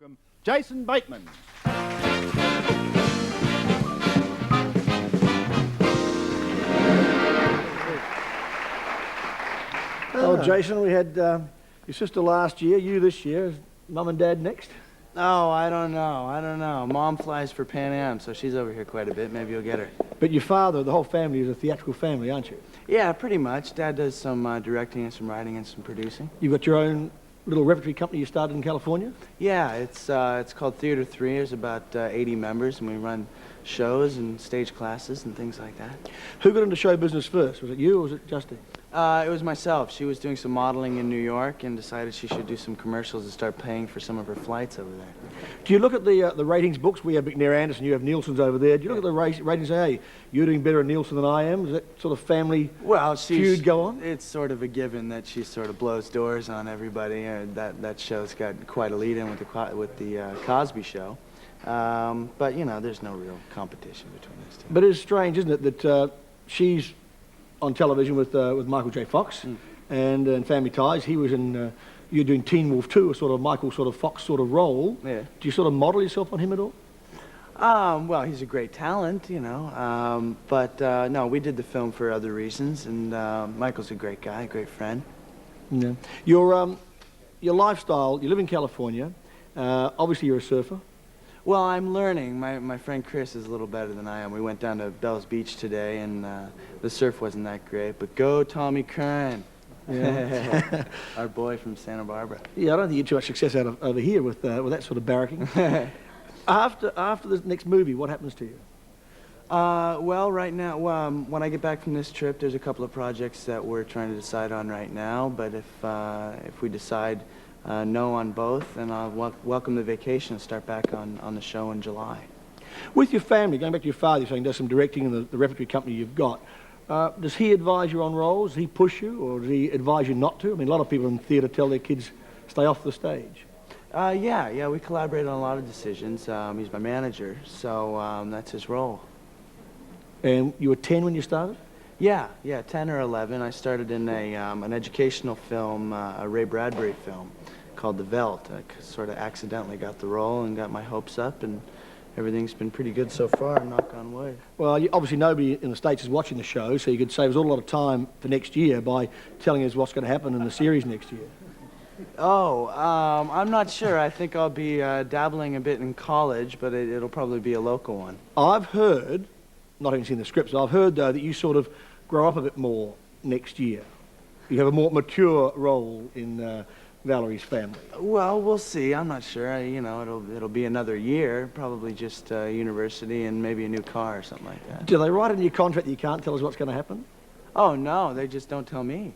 Welcome, Jason Bateman. Oh, Jason, we had your sister last year, you this year. Mum and Dad next? Oh, I don't know. Mom flies for Pan Am, so she's over here quite a bit. Maybe you'll get her. But your father, the whole family, is a theatrical family, aren't you? Yeah, pretty much. Dad does some directing and some writing and some producing. You've got your own little repertory company you started in California? Yeah, it's called Theater 3. There's about 80 members, and we run shows and stage classes and things like that. Who got into show business first? Was it you or was it Justy? It was myself. She was doing some modeling in New York and decided she should do some commercials and start paying for some of her flights over there. Do you look at the ratings books? We have McNair Anderson, you have Nielsen's over there. Do you look at the ratings and say, hey, you're doing better in Nielsen than I am? Does that sort of family feud go on? It's sort of a given that she sort of blows doors on everybody. That show's got quite a lead in with the Cosby Show. But, you know, there's no real competition between those two. But it's strange, isn't it, that she's on television with Michael J. Fox and Family Ties. He was in, you're doing Teen Wolf 2, a sort of Michael sort of Fox sort of role. Yeah. Do you sort of model yourself on him at all? Well, he's a great talent, you know, but no, we did the film for other reasons, and Michael's a great guy, a great friend. Yeah. Your lifestyle, you live in California, obviously you're a surfer. Well, I'm learning. My friend Chris is a little better than I am. We went down to Bells Beach today, and the surf wasn't that great, but go Tommy Curran. Yeah. Our boy from Santa Barbara. Yeah, I don't think you had too much success over here with that sort of barracking. After this next movie, what happens to you? Well, right now, when I get back from this trip, there's a couple of projects that we're trying to decide on right now, but if we decide no on both, then I'll welcome the vacation and start back on the show in July. With your family, going back to your father, you're saying does some directing in the repertory company you've got. Does he advise you on roles? Does he push you, or does he advise you not to? I mean, a lot of people in theatre tell their kids stay off the stage. Yeah, we collaborate on a lot of decisions. He's my manager, so that's his role. And you were 10 when you started? Yeah, 10 or 11. I started in an educational film, a Ray Bradbury film called The Veldt. I sort of accidentally got the role and got my hopes up, and everything's been pretty good so far, knock on wood. Well, obviously nobody in the States is watching the show, so you could save us all a lot of time for next year by telling us what's going to happen in the series next year. Oh, I'm not sure. I think I'll be dabbling a bit in college, but it'll probably be a local one. I've heard, not having seen the scripts, I've heard, though, that you sort of grow up a bit more next year. You have a more mature role in Valerie's family. Well, we'll see. I'm not sure. You know, it'll be another year, probably just university and maybe a new car or something like that. Do they write in your contract that you can't tell us what's going to happen? Oh, no, they just don't tell me.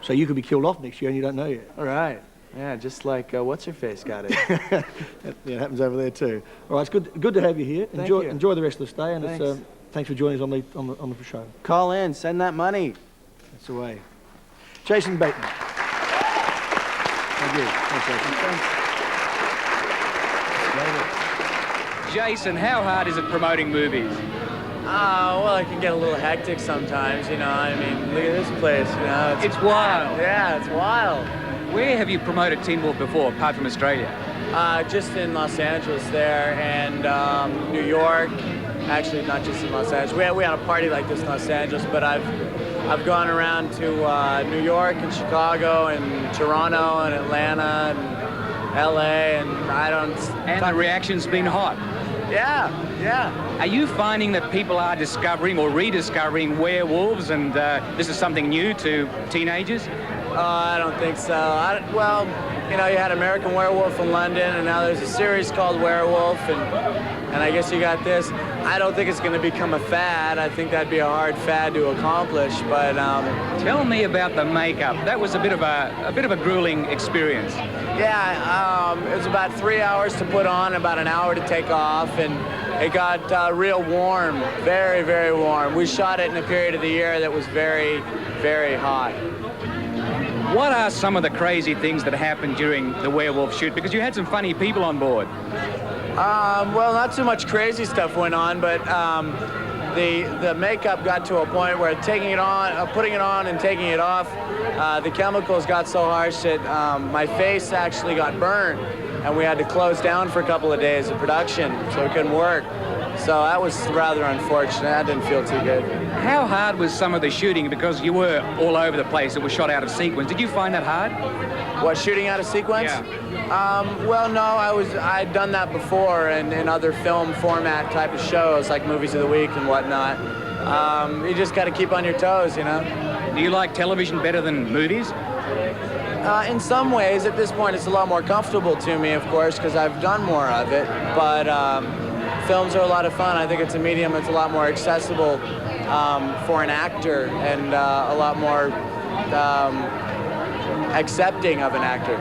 So you could be killed off next year and you don't know yet. All right. Yeah, just like what's-her-face got it. Yeah, it happens over there too. All right, it's good to have you here. Thank you. Enjoy the rest of the stay, and Thanks. Thanks for joining us on the show. Call in, send that money. That's the way. Jason Bateman. Thank you. Thanks, Jason. Jason, how hard is it promoting movies? Well, it can get a little hectic sometimes, you know. I mean, look at this place, you know. It's wild. Yeah, it's wild. Where have you promoted Teen Wolf before, apart from Australia? Just in Los Angeles there, and New York. Actually, not just in Los Angeles. We had a party like this in Los Angeles, but I've gone around to New York and Chicago and Toronto and Atlanta and L.A. and And the reaction's been hot. Yeah. Are you finding that people are discovering or rediscovering werewolves, and this is something new to teenagers? I don't think so. Well, you know, you had American Werewolf in London, and now there's a series called Werewolf, and I guess you got this. I don't think it's going to become a fad. I think that'd be a hard fad to accomplish, but... Tell me about the makeup. That was a bit of a grueling experience. Yeah, it was about 3 hours to put on, about an hour to take off, and it got real warm, very, very warm. We shot it in a period of the year that was very, very hot. What are some of the crazy things that happened during the werewolf shoot? Because you had some funny people on board. Well, not too much crazy stuff went on, but the makeup got to a point where taking it on, putting it on and taking it off, the chemicals got so harsh that my face actually got burned, and we had to close down for a couple of days of production, so it couldn't work. So that was rather unfortunate. That didn't feel too good. How hard was some of the shooting? Because you were all over the place. It was shot out of sequence. Did you find that hard? What, shooting out of sequence? Yeah. Well, no, I'd done that before in other film format type of shows, like Movies of the Week and whatnot. You just got to keep on your toes, you know? Do you like television better than movies? In some ways, at this point, it's a lot more comfortable to me, of course, because I've done more of it. But films are a lot of fun. I think it's a medium that's a lot more accessible for an actor and a lot more accepting of an actor.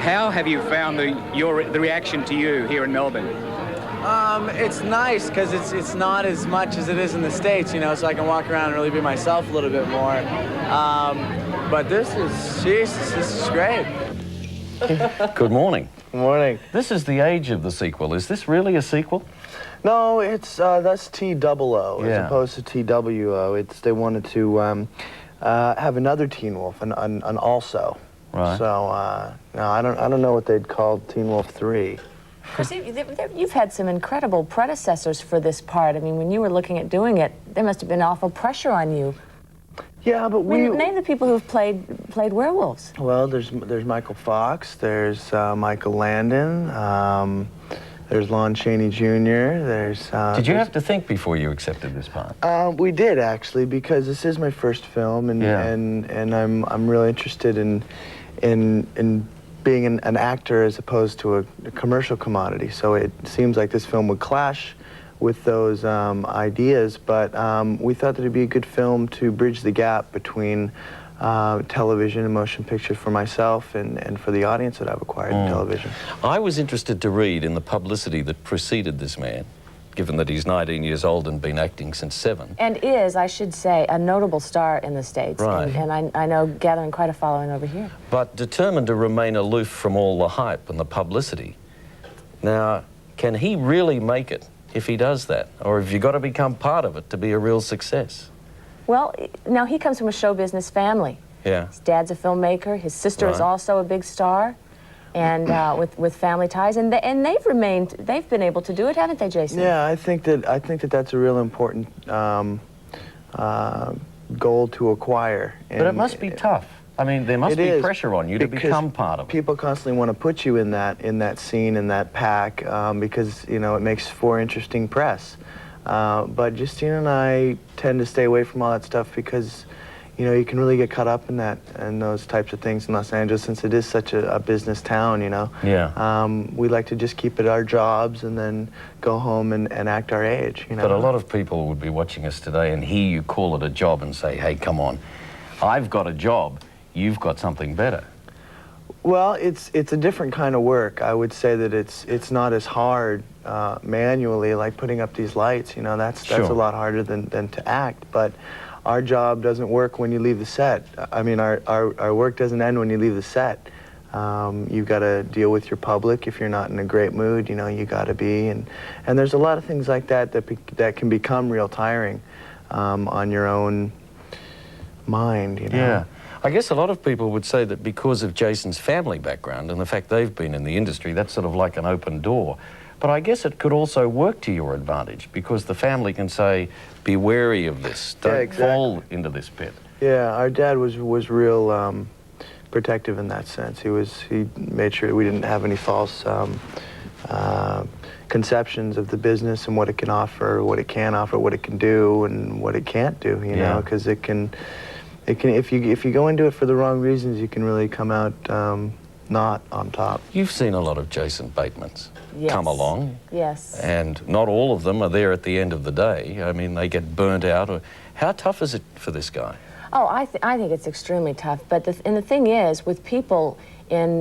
How have you found the reaction to you here in Melbourne? It's nice because it's not as much as it is in the States, you know, so I can walk around and really be myself a little bit more. But this is, Jesus, this is great. Good morning. Good morning. This is the age of the sequel. Is this really a sequel? No, it's that's T-00 Yeah. as opposed to T-WO. They wanted to have another Teen Wolf, an also. Right. So no, I don't know what they'd call Teen Wolf 3. Because you've had some incredible predecessors for this part. I mean, when you were looking at doing it, there must have been awful pressure on you. Yeah, but Name the people who've played werewolves. Well, there's Michael Fox, there's Michael Landon, there's Lon Chaney Jr. Did you have to think before you accepted this part? We did actually, because this is my first film, and Yeah. and I'm really interested in being an actor as opposed to a commercial commodity. So it seems like this film would clash with those ideas, but we thought that it'd be a good film to bridge the gap between television and motion picture for myself and for the audience that I've acquired in television. I was interested to read in the publicity that preceded this man, given that he's 19 years old and been acting since 7. And is, I should say, a notable star in the States. Right. And I know gathering quite a following over here. But determined to remain aloof from all the hype and the publicity. Now, can he really make it if he does that? Or have you got to become part of it to be a real success? Well, now he comes from a show business family. Yeah. His dad's a filmmaker. His sister is Right. also a big star, and with family ties. And they've been able to do it, haven't they, Jason? Yeah, I think that that's a real important goal to acquire. But it must be tough. I mean, there must be pressure on you to become part of it. People constantly want to put you in that scene, in that pack, because, you know, it makes for interesting press. But Justine and I tend to stay away from all that stuff because, you know, you can really get caught up in those types of things in Los Angeles, since it is such a business town, you know. Yeah. We like to just keep it our jobs and then go home and act our age, you know. But a lot of people would be watching us today and hear you call it a job and say, hey, come on, I've got a job, you've got something better. Well, it's a different kind of work. I would say that it's not as hard manually, like putting up these lights. You know, that's a lot harder than to act. But our job doesn't work when you leave the set. I mean, our work doesn't end when you leave the set. You've got to deal with your public. If you're not in a great mood, you know, you got to be. And there's a lot of things like that that can become real tiring on your own mind. You know? Yeah. I guess a lot of people would say that because of Jason's family background and the fact they've been in the industry, that's sort of like an open door. But I guess it could also work to your advantage because the family can say, be wary of this, don't fall into this pit. Yeah, our dad was real protective in that sense. He made sure we didn't have any false conceptions of the business and what it can offer, what it can offer, what it can do, and what it can't do. You know, because it can, if you go into it for the wrong reasons, you can really come out not on top. You've seen a lot of Jason Batemans come along. Yes. And not all of them are there at the end of the day. I mean, they get burnt out. How tough is it for this guy? Oh, I think it's extremely tough. But the thing is, with people in,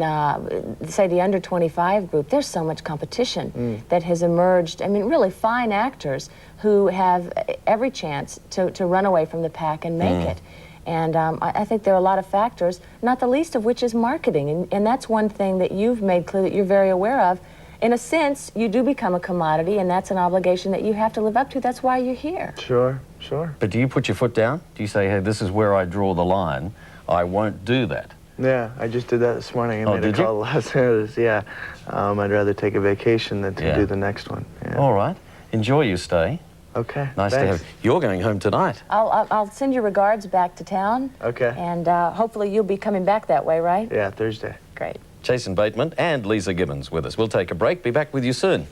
say, the under 25 group, there's so much competition that has emerged. I mean, really fine actors who have every chance to run away from the pack and make it. And I think there are a lot of factors, not the least of which is marketing. And that's one thing that you've made clear that you're very aware of. in a sense, you do become a commodity, and that's an obligation that you have to live up to. That's why you're here. Sure, sure. But do you put your foot down? Do you say, hey, this is where I draw the line, I won't do that? Yeah, I just did that this morning. I made a did you? call last notice. Yeah, I'd rather take a vacation than to do the next one. Yeah. All right. Enjoy your stay. Okay. Nice to thanks. have you. You're going home tonight. I'll send your regards back to town. Okay. And hopefully you'll be coming back that way, right? Yeah, Thursday. Great. Jason Bateman and Lisa Gibbons with us. We'll take a break. Be back with you soon.